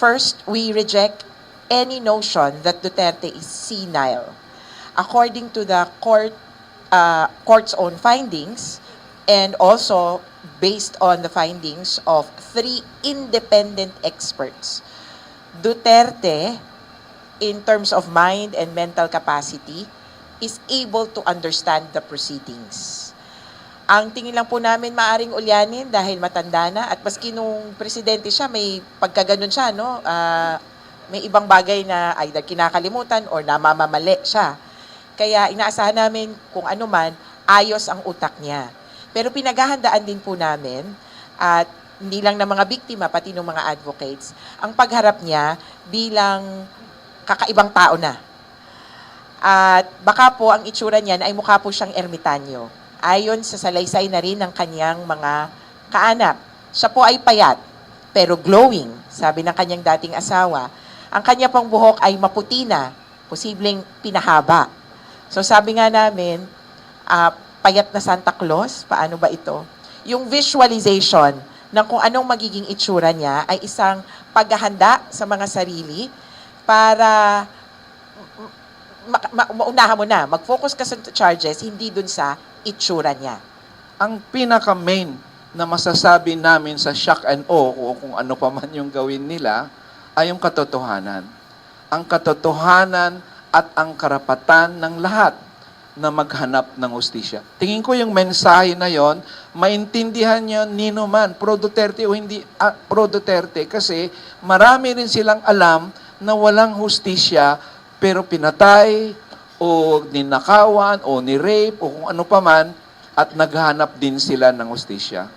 First, we reject any notion that Duterte is senile. According to the court's own findings, and also based on the findings of 3 independent experts, Duterte, in terms of mind and mental capacity, is able to understand the proceedings. Ang tingin lang po namin maaring ulyanin dahil matanda na, at maski nung presidente siya, may pagkaganon siya, no? May ibang bagay na either kinakalimutan or namamamali siya. Kaya inaasahan namin kung ano man, ayos ang utak niya. Pero pinaghahandaan din po namin, at hindi lang ng mga biktima, pati ng mga advocates, ang pagharap niya bilang kakaibang tao na. At baka po ang itsura niyan ay mukha po siyang ermitanyo. Ayon sa salaysay na rin ng kanyang mga kaanak. Siya po ay payat, pero glowing, sabi ng kanyang dating asawa. Ang kanya pong buhok ay maputi na, posibleng pinahaba. So sabi nga namin, payat na Santa Claus, paano ba ito? Yung visualization ng kung anong magiging itsura niya ay isang paghahanda sa mga sarili para maunahan mo na, mag-focus ka sa charges, hindi dun sa itsura niya. Ang pinaka-main na masasabi namin sa shock and awe o kung ano pa man yung gawin nila ay yung katotohanan. Ang katotohanan at ang karapatan ng lahat na maghanap ng hustisya. Tingin ko yung mensahe na yon, maintindihan nyo nino man, pro-Duterte o hindi pro-Duterte, kasi marami rin silang alam na walang hustisya pero pinatay o ninakawan o ni-rape o kung ano pa man at naghahanap din sila ng hustisya.